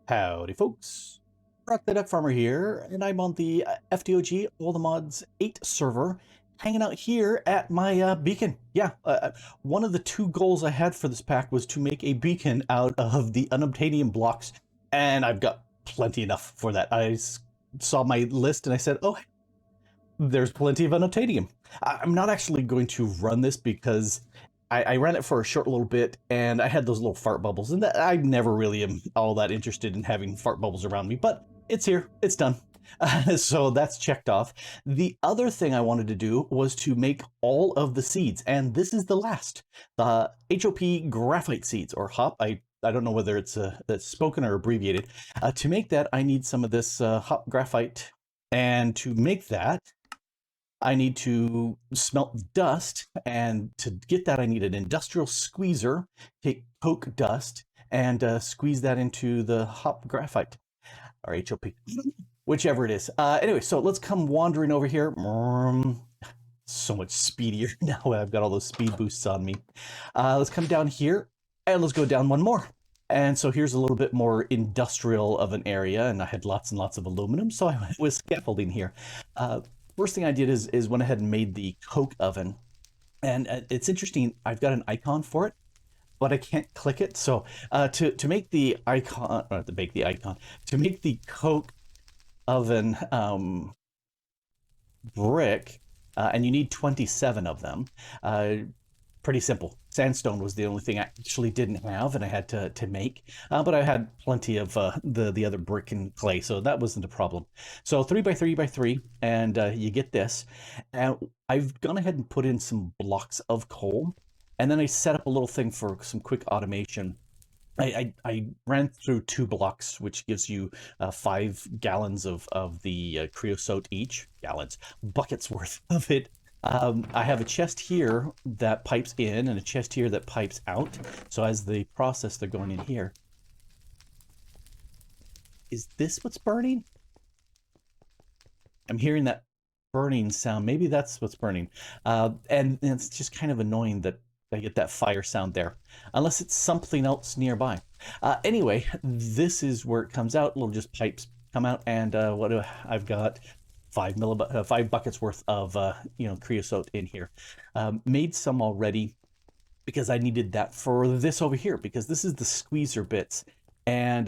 Howdy folks, Grok the DuckFarmer here, and I'm on the FTOG All the Mods 8 server, hanging out here at my beacon. One of the two goals I had for this pack was to make a beacon out of the unobtainium blocks, and I've got plenty enough for that. I saw my list and I said, oh, there's plenty of unobtainium. I'm not actually going to run this because I ran it for a short little bit and I had those little fart bubbles, and that I never really am all that interested in having fart bubbles around me, but it's here, it's done. So that's checked off. The other thing I wanted to do was to make all of the seeds, and this is the last. The HOP graphite seeds, or hop. I don't know whether it's spoken or abbreviated. To make that, I need some of this hop graphite, and to make that, I need to smelt dust, and to get that I need an industrial squeezer, take coke dust, and squeeze that into the hop graphite, or HOP, whichever it is. Anyway, so let's come wandering over here. So much speedier now I've got all those speed boosts on me. Let's come down here, and let's go down one more. And so here's a little bit more industrial of an area, and I had lots and lots of aluminum, so I went with scaffolding here. First thing I did is went ahead and made the coke oven, and it's interesting. I've got an icon for it, but I can't click it. So to make the icon, or to make the coke oven brick, and you need 27 of them. Pretty simple. Sandstone was the only thing I actually didn't have, and I had to make. But I had plenty of the other brick and clay, so that wasn't a problem. So 3x3x3, and you get this. And I've gone ahead and put in some blocks of coal, and then I set up a little thing for some quick automation. I ran through 2 blocks, which gives you 5 gallons of the creosote each. Buckets worth of it. I have a chest here that pipes in and a chest here that pipes out. So as they process, they're going in here. Is this what's burning? I'm hearing that burning sound. Maybe that's what's burning. And it's just kind of annoying that I get that fire sound there, unless it's something else nearby. Anyway, this is where it comes out. Little just pipes come out, and what do I've got? 5 buckets worth of creosote in here. Made some already because I needed that for this over here, because this is the squeezer bits. And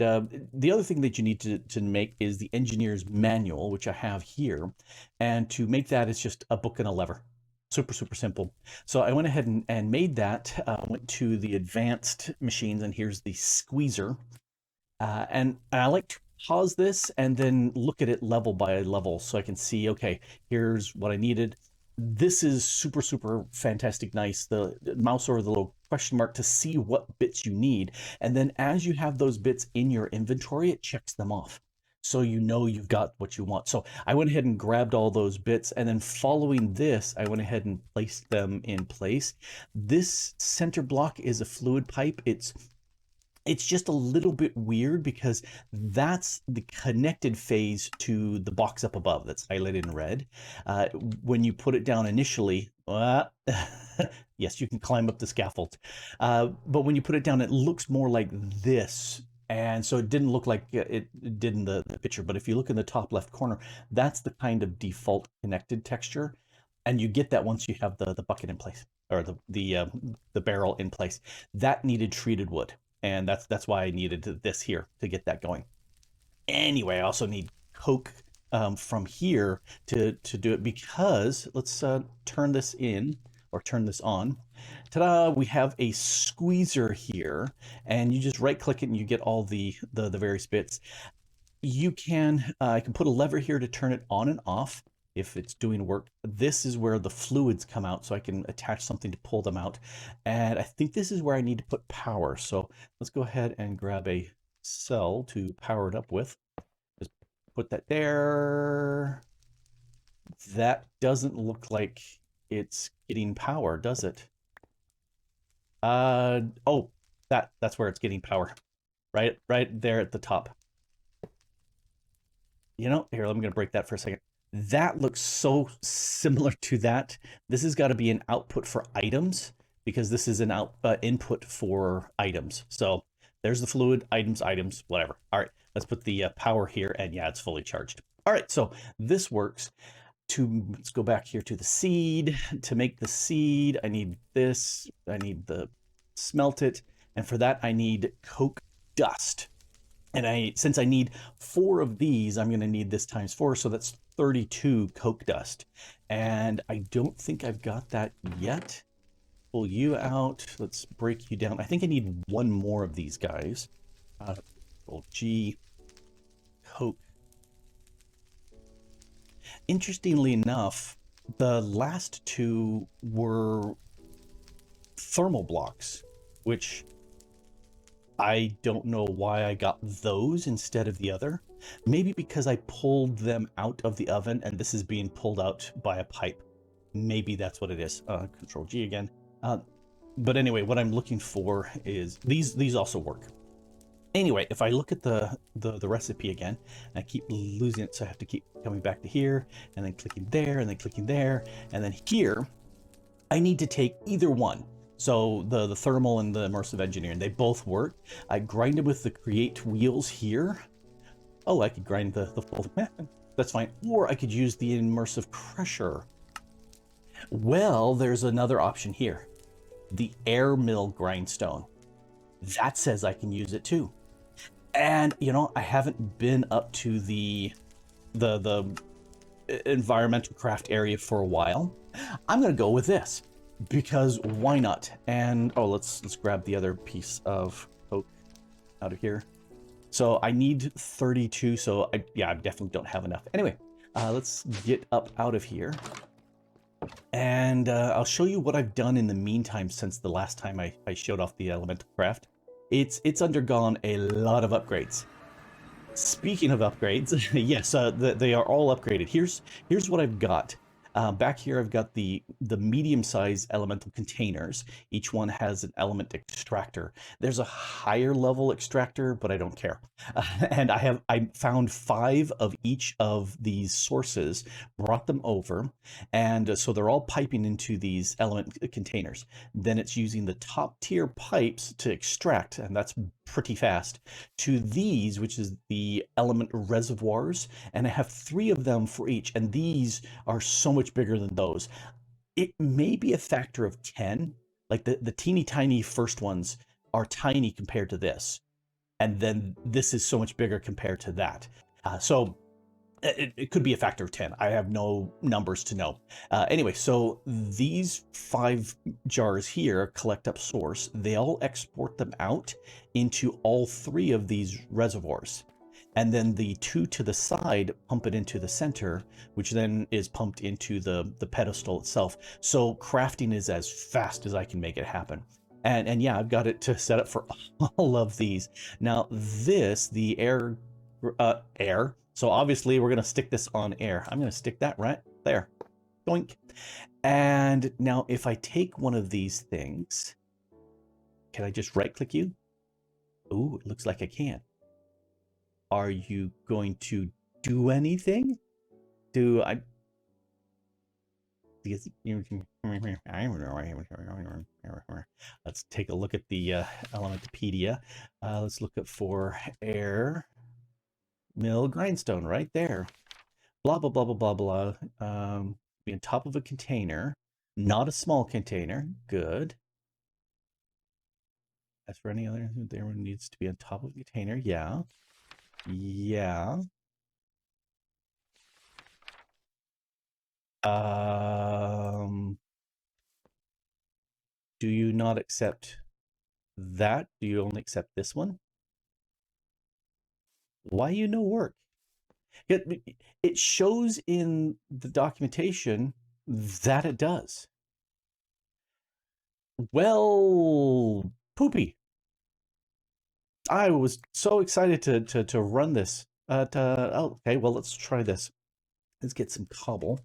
the other thing that you need to make is the engineer's manual, which I have here. And to make that, it's just a book and a lever. Super simple. So I went ahead and made that. Went to the advanced machines, and here's the squeezer. And I like to pause this and then look at it level by level so I can see, okay, here's what I needed. This is super fantastic nice. The mouse over the little question mark to see what bits you need. And then as you have those bits in your inventory, it checks them off, so you know you've got what you want. So I went ahead and grabbed all those bits, and then following this, I went ahead and placed them in place. This center block is a fluid pipe. It's just a little bit weird because that's the connected phase to the box up above that's highlighted in red. When you put it down initially, yes, you can climb up the scaffold. But when you put it down, it looks more like this. And so it didn't look like it did in the picture. But if you look in the top left corner, that's the kind of default connected texture. And you get that once you have the bucket in place, or the barrel in place. That needed treated wood. And that's why I needed this here to get that going. Anyway, I also need coke from here to do it, because let's turn this in, or turn this on. Ta-da! We have a squeezer here, and you just right click it and you get all the various bits. You can I can put a lever here to turn it on and off if it's doing work. This is where the fluids come out, so I can attach something to pull them out. And I think this is where I need to put power. So let's go ahead and grab a cell to power it up with. Just put that there. That doesn't look like it's getting power, does it? Oh, that's where it's getting power. Right there at the top. You know, here, I'm gonna break that for a second. That looks so similar to that. This has got to be an output for items, because this is an input for items. So There's the fluid, items, whatever. All right, let's put the power here, and yeah, it's fully charged. All right, so this works. Let's go back here to the seed. To make the seed, I need this. I need the smelt it, and for that I need coke dust. And since I need 4 of these, I'm going to need this times 4, so that's 32 coke dust. And I don't think I've got that yet. Pull you out. Let's break you down. I think I need 1 more of these guys. Control G, coke. Interestingly enough, the last 2 were thermal blocks, which I don't know why I got those instead of the other. Maybe because I pulled them out of the oven and this is being pulled out by a pipe. Maybe that's what it is. Control G again. But anyway, what I'm looking for is these also work. Anyway, if I look at the recipe again, I keep losing it, so I have to keep coming back to here, and then clicking there, and then clicking there, and then here, I need to take either one. So the thermal and the immersive engineering, they both work. I grind them with the create wheels here. Oh, I could grind the full thing. That's fine. Or I could use the immersive crusher. Well, there's another option here. The air mill grindstone. That says I can use it too. And, you know, I haven't been up to the environmental craft area for a while. I'm going to go with this because why not? And, oh, let's grab the other piece of coke out of here. So I need 32, so I definitely don't have enough. Anyway, let's get up out of here. And I'll show you what I've done in the meantime since the last time I showed off the elemental craft. It's undergone a lot of upgrades. Speaking of upgrades, yes, they are all upgraded. Here's what I've got. Back here, I've got the medium-sized elemental containers. Each one has an element extractor. There's a higher level extractor, but I don't care. And I found 5 of each of these sources, brought them over, and so they're all piping into these element containers. Then it's using the top tier pipes to extract, and that's pretty fast, to these, which is the element reservoirs, and I have 3 of them for each, and these are so much bigger than those. It may be a factor of 10. Like the teeny tiny first ones are tiny compared to this, and then this is so much bigger compared to that. So it could be a factor of 10. I have no numbers to know. Anyway, so these 5 jars here collect up source. They all export them out into all 3 of these reservoirs. And then the 2 to the side pump it into the center, which then is pumped into the pedestal itself. So crafting is as fast as I can make it happen. And yeah, I've got it to set up for all of these. Now this, the air. So obviously we're going to stick this on air. I'm going to stick that right there. Doink. And now if I take one of these things, can I just right click you? Ooh, it looks like I can. Are you going to do anything? Let's take a look at the Elementopedia. Let's look up for air mill grindstone right there. Blah, blah, blah, blah, blah, blah. Be on top of a container, not a small container. Good. As for any other, there needs to be on top of the container. Yeah. Yeah. Do you not accept that? Do you only accept this one? Why you no work? It shows in the documentation that it does. Well, poopy. I was so excited to run this. Oh, okay, well, let's try this. Let's get some cobble.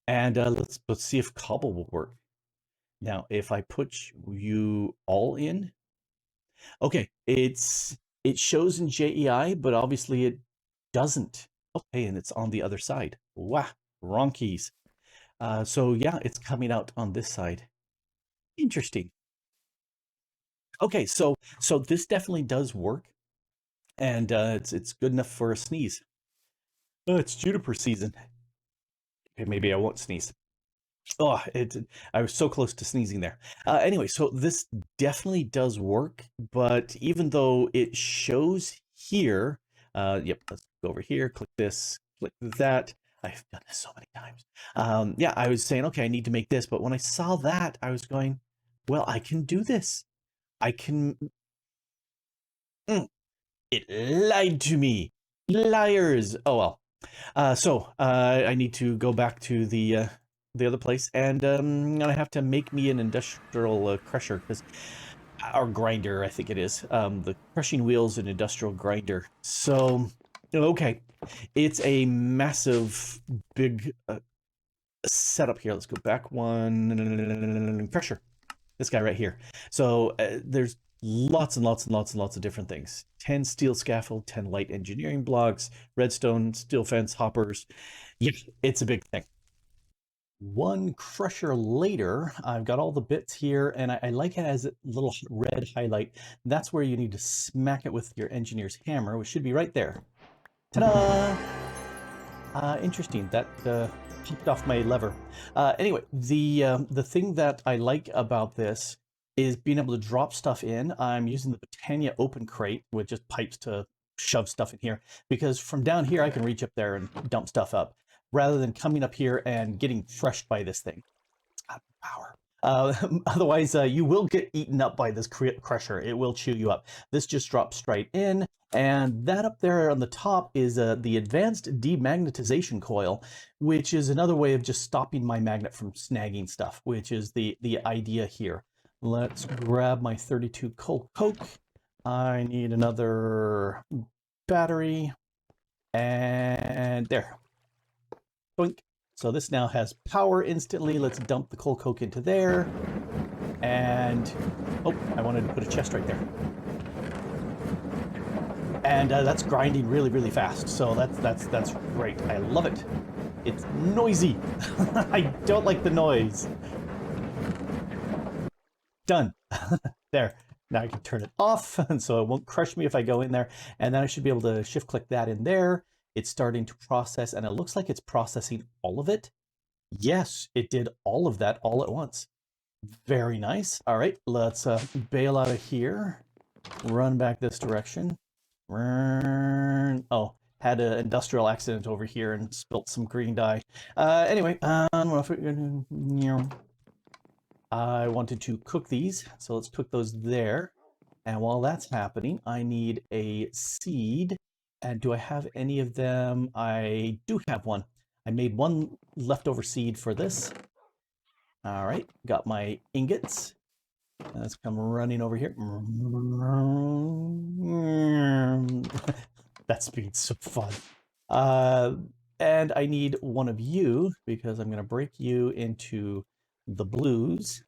And let's see if cobble will work. Now, if I put you all in, okay, it shows in JEI, but obviously it doesn't. Okay, and it's on the other side. Wow, wrong keys. So yeah, it's coming out on this side. Interesting. Okay, so this definitely does work, and it's good enough for a sneeze. Oh, it's juniper season. Okay, maybe I won't sneeze. Oh, I was so close to sneezing there. Anyway, so this definitely does work, but even though it shows here, yep, let's go over here, click this, click that. I've done this so many times. Yeah, I was saying, okay, I need to make this, but when I saw that, I was going, well, I can do this. I can. Mm, it lied to me. Liars. Oh well. I need to go back to the other place, and I'm gonna have to make me an industrial crusher, because or grinder, I think it is. The crushing wheels and industrial grinder. So, okay, it's a massive, big setup here. Let's go back one. Crusher. This guy right here. So there's lots and lots and lots and lots of different things. 10 steel scaffold, 10 light engineering blocks, redstone, steel fence, hoppers. Yeah, it's a big thing. One crusher later, I've got all the bits here, and I like it as a little red highlight. That's where you need to smack it with your engineer's hammer, which should be right there. Ta-da! Interesting. That popped off my lever. Anyway, the thing that I like about this is being able to drop stuff in. I'm using the Britannia open crate with just pipes to shove stuff in here, because from down here I can reach up there and dump stuff up, rather than coming up here and getting crushed by this thing. It's got power. Otherwise, you will get eaten up by this crusher. It will chew you up. This just drops straight in. And that up there on the top is the advanced demagnetization coil, which is another way of just stopping my magnet from snagging stuff, which is the idea here. Let's grab my 32 Coke. I need another battery. And there. Boink. So this now has power instantly. Let's dump the coal coke into there. And, oh, I wanted to put a chest right there. And that's grinding really, really fast. So that's great. I love it. It's noisy. I don't like the noise. Done. There. Now I can turn it off, and so it won't crush me if I go in there. And then I should be able to shift click that in there. It's starting to process, and it looks like it's processing all of it. Yes, it did all of that all at once. Very nice. All right, let's bail out of here. Run back this direction. Oh, had an industrial accident over here and spilt some green dye. Anyway, I wanted to cook these, so let's cook those there. And while that's happening, I need a seed. And do I have any of them? I do have one. I made one leftover seed for this. All right, got my ingots. Let's come running over here. That's being so fun. And I need one of you, because I'm going to break you into the blues.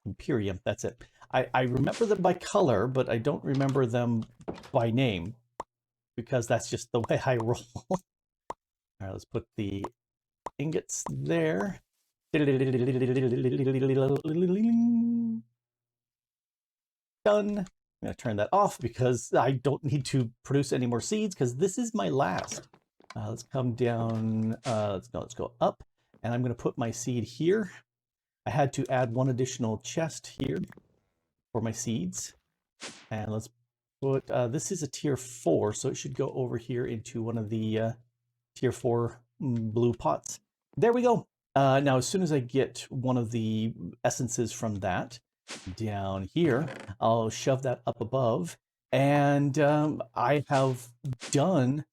Imperium, that's it. I remember them by color, but I don't remember them by name, because that's just the way I roll. All right, let's put the ingots there. Done. I'm going to turn that off because I don't need to produce any more seeds, because this is my last. Let's come down. Let's go up, and I'm going to put my seed here. I had to add one additional chest here for my seeds. And let's put, this is a tier 4, so it should go over here into one of the tier 4 blue pots. There we go. Now, as soon as I get one of the essences from that down here, I'll shove that up above. And I have done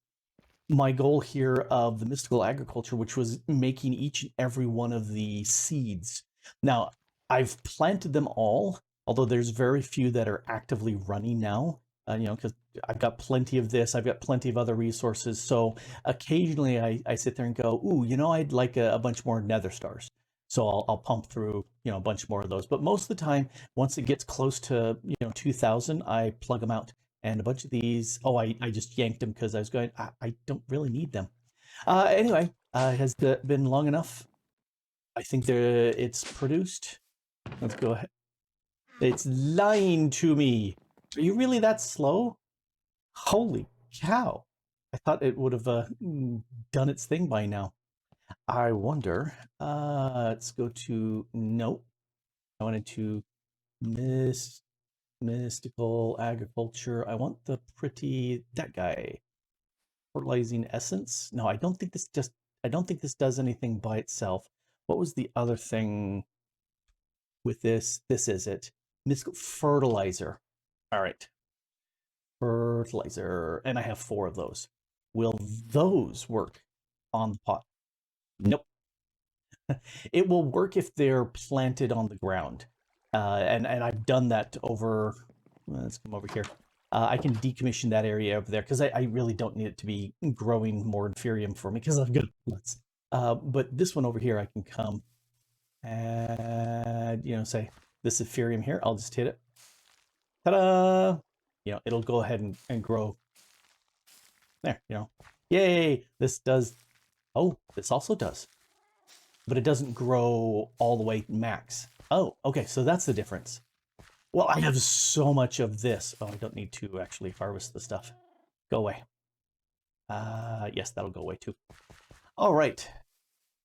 my goal here of the mystical agriculture, which was making each and every one of the seeds. Now, I've planted them all, although there's very few that are actively running now, because I've got plenty of this, I've got plenty of other resources. So occasionally I sit there and go, ooh, I'd like a bunch more nether stars. So I'll pump through, a bunch more of those. But most of the time, once it gets close to, 2,000, I plug them out. And a bunch of these, I just yanked them because I was going, I don't really need them. Anyway, has it been long enough? I think it's produced. Let's go ahead. It's lying to me. Are you really that slow? Holy cow. I thought it would have done its thing by now. I wonder. Let's go to nope. I wanted to mystical agriculture. I want the pretty that guy. Fertilizing essence. No, I don't think this does anything by itself. What was the other thing with this? This is it. Mystical fertilizer. All right. Fertilizer. And I have 4 of those. Will those work on the pot? Nope. It will work if they're planted on the ground. And I've done that over, let's come over here. I can decommission that area over there because I really don't need it to be growing more inferium for me because I've got lots. But this one over here, I can come and, say this inferium here. I'll just hit it. Ta-da! It'll go ahead and grow. There, Yay! This does, oh, this also does. But it doesn't grow all the way max. Oh, okay, so that's the difference. Well, I have so much of this. Oh, I don't need to actually harvest the stuff. Go away. Yes, that'll go away too. All right.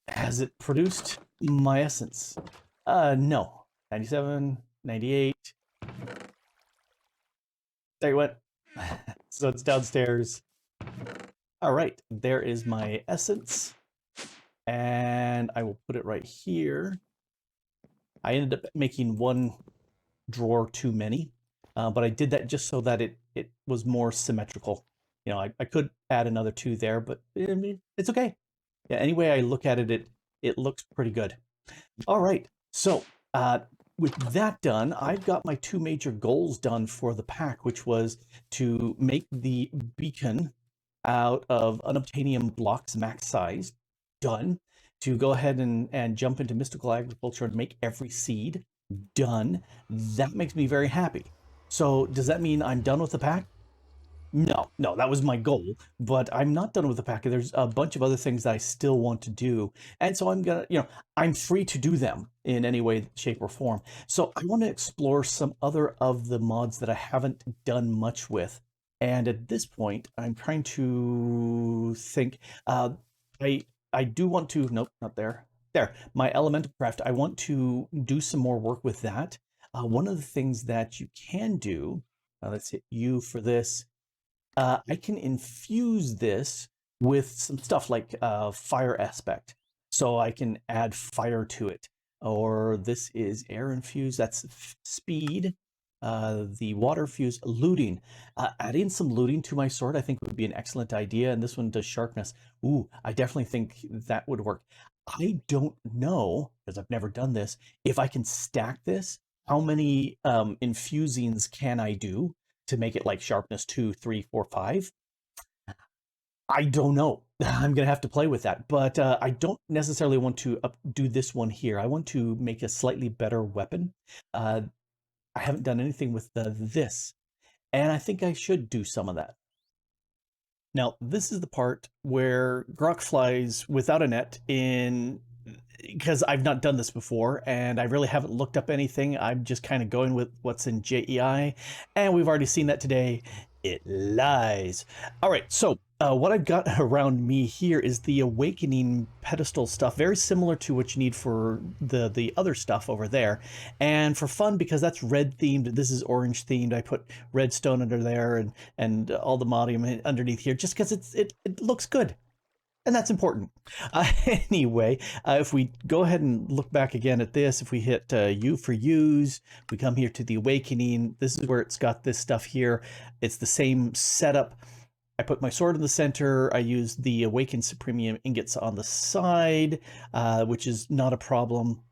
Has it produced my essence? No. 97, 98. There you went. So it's downstairs. All right, there is my essence. And I will put it right here. I ended up making 1 drawer too many, but I did that just so that it was more symmetrical. I could add another 2 there, but it's okay. Yeah, any way I look at it, it looks pretty good. All right, so with that done, I've got my 2 major goals done for the pack, which was to make the beacon out of unobtainium blocks max size, done. To go ahead and jump into mystical agriculture and make every seed, done. That makes me very happy. So does that mean I'm done with the pack? No, that was my goal, but I'm not done with the pack. There's a bunch of other things that I still want to do. And so I'm gonna, I'm free to do them in any way, shape, or form. So I want to explore some other of the mods that I haven't done much with. And at this point, I'm trying to think, I do want to, nope, not there. There, my elemental craft, I want to do some more work with that. One of the things that you can do, let's hit U for this. I can infuse this with some stuff like fire aspect. So I can add fire to it. Or this is air infused, that's speed. The water fuse, looting. Adding some looting to my sword I think would be an excellent idea, and this one does sharpness. Ooh, I definitely think that would work. I don't know, because I've never done this, if I can stack this. How many infusings can I do to make it like sharpness 2, 3, 4, 5? I don't know. I'm going to have to play with that, but I don't necessarily want to do this one here. I want to make a slightly better weapon. I haven't done anything with this, and I think I should do some of that. Now, this is the part where Grok flies without a net in, because I've not done this before, and I really haven't looked up anything. I'm just kind of going with what's in JEI, and we've already seen that today. It lies. All right, so what I've got around me here is the Awakening pedestal stuff, very similar to what you need for the other stuff over there. And for fun, because that's red themed, this is orange themed, I put redstone under there and all the modium underneath here, just because it looks good. And that's important. Anyway, if we go ahead and look back again at this, if we hit U for use, we come here to the Awakening. This is where it's got this stuff here. It's the same setup. I put my sword in the center. I use the Awakened Supremium ingots on the side, which is not a problem.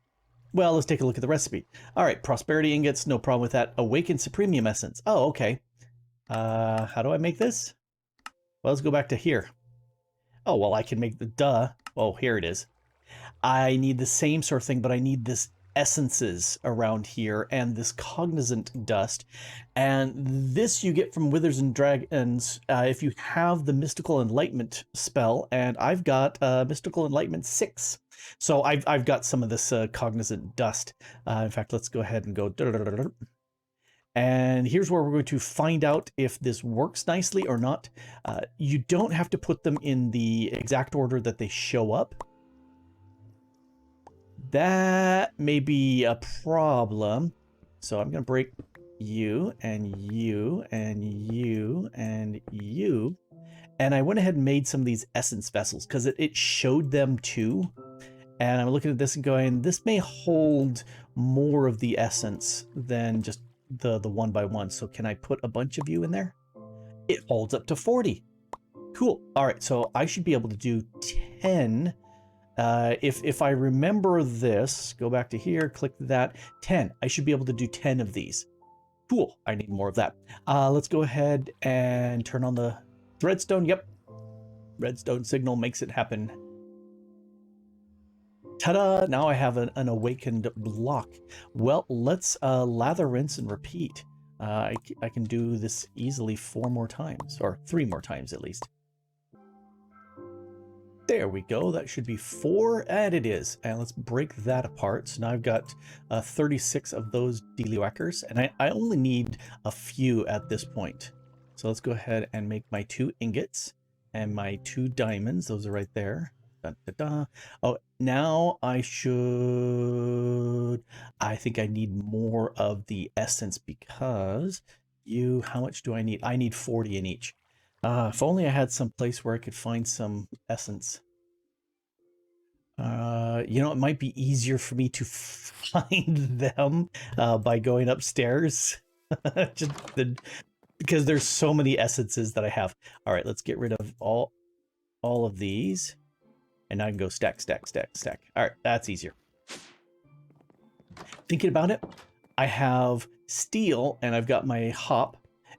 Well, let's take a look at the recipe. All right, Prosperity ingots, no problem with that. Awakened Supremium essence. Oh, okay. How do I make this? Well, let's go back to here. Oh, well, I can make the duh. Oh, here it is. I need the same sort of thing, but I need this essences around here and this cognizant dust. And this you get from Withers and Dragons if you have the Mystical Enlightenment spell, and I've got Mystical Enlightenment 6. So I've got some of this cognizant dust. In fact, let's go ahead and go. And here's where we're going to find out if this works nicely or not. You don't have to put them in the exact order that they show up. That may be a problem. So I'm going to break you and you and you and you. And I went ahead and made some of these essence vessels because it showed them too. And I'm looking at this and going, this may hold more of the essence than just the one by one. So can I put a bunch of you in there? It holds up to 40. Cool. All right. So I should be able to do 10. If I remember this, go back to here, click that, 10. I should be able to do 10 of these. Cool. I need more of that. Let's go ahead and turn on the redstone. Yep. Redstone signal makes it happen. Ta-da! Now I have an awakened block. Well, let's lather, rinse, and repeat. I can do this easily 4 more times, or 3 more times at least. There we go. That should be 4, and it is. And let's break that apart. So now I've got 36 of those dealywhackers, and I only need a few at this point. So let's go ahead and make my 2 ingots and my 2 diamonds. Those are right there. Dun, dun, dun. Oh, now I think I need more of the essence because how much do I need? I need 40 in each. If only I had some place where I could find some essence. It might be easier for me to find them by going upstairs. Because there's so many essences that I have. All right, let's get rid of all of these. And now I can go stack, stack, stack, stack. All right, that's easier. Thinking about it, I have steel and I've got my hop.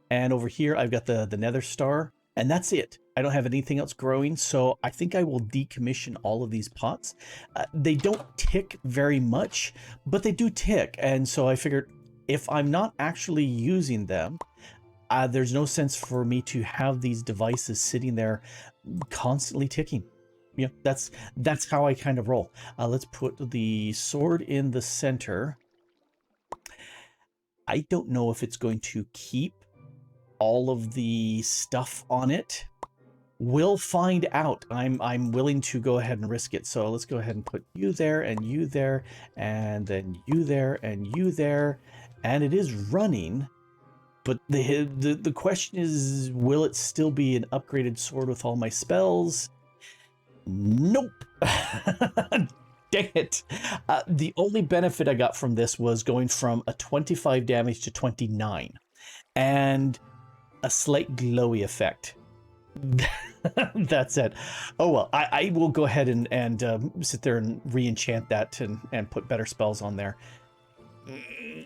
And over here, I've got the nether star. And that's it. I don't have anything else growing. So I think I will decommission all of these pots. They don't tick very much, but they do tick. And so I figured if I'm not actually using them, there's no sense for me to have these devices sitting there constantly ticking. Yeah, that's how I kind of roll. Let's put the sword in the center. I don't know if it's going to keep all of the stuff on it. We'll find out. I'm willing to go ahead and risk it. So let's go ahead and put you there and you there and then you there and you there. And it is running. But the question is, will it still be an upgraded sword with all my spells? Nope. Dang it. The only benefit I got from this was going from a 25 damage to 29 and a slight glowy effect. That's it. Oh well, I will go ahead and sit there and re-enchant that and put better spells on there.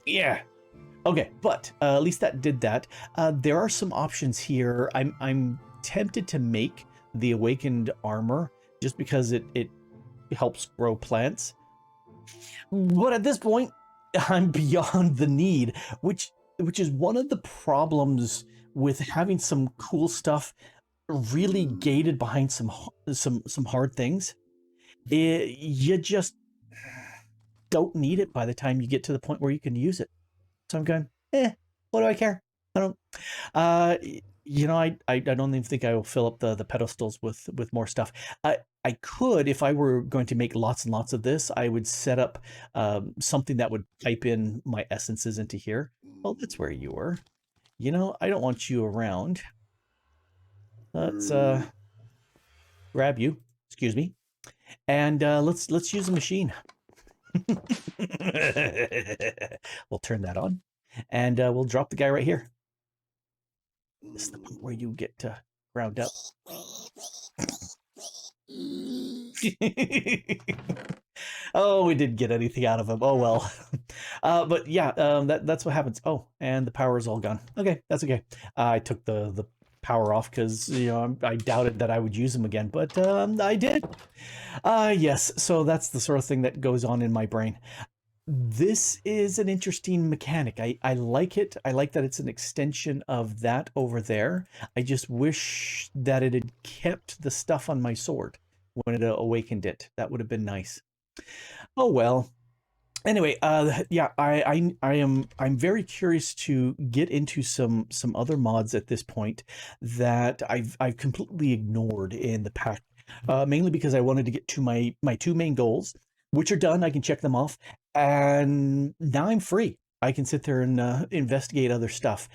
Yeah. Okay, but at least that did that. There are some options here. I'm tempted to make the awakened armor just because it helps grow plants. But at this point, I'm beyond the need, which is one of the problems with having some cool stuff really gated behind some hard things. You just don't need it by the time you get to the point where you can use it. So I'm going, what do I care? I don't. I don't even think I will fill up the pedestals with more stuff. I could, if I were going to make lots and lots of this, I would set up something that would pipe in my essences into here. Well, that's where you were. I don't want you around. Let's grab you. Excuse me. And let's use a machine. We'll turn that on. And we'll drop the guy right here. This is the point where you get ground up. Oh, we didn't get anything out of him. Oh well. But yeah, that's what happens. Oh, and the power is all gone. Okay, that's okay. I took the power off because I doubted that I would use them again, but I did. Yes, so that's the sort of thing that goes on in my brain. This is an interesting mechanic. I like it. I like that it's an extension of that over there. I just wish that it had kept the stuff on my sword when it awakened it. That would have been nice. Oh well. Anyway, yeah, I'm very curious to get into some other mods at this point that I've completely ignored in the pack, mainly because I wanted to get to my two main goals, which are done. I can check them off, and now I'm free. I can sit there and investigate other stuff.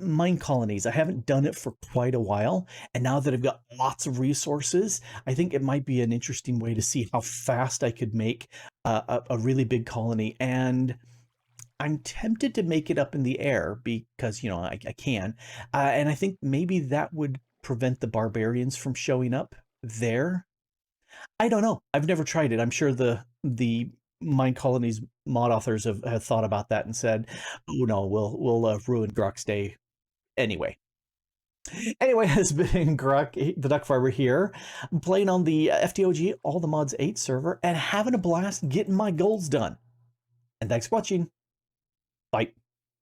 Mine colonies. I haven't done it for quite a while, and now that I've got lots of resources, I think it might be an interesting way to see how fast I could make a really big colony. And I'm tempted to make it up in the air because, I can. And I think maybe that would prevent the barbarians from showing up there. I don't know. I've never tried it. I'm sure the Mine Colonies mod authors have thought about that and said, "Oh no, we'll ruin Grok's day anyway." Anyway, has been Grok, the DuckFarmer here, playing on the FTOG All the Mods 8 server and having a blast getting my goals done. And thanks for watching. Bye.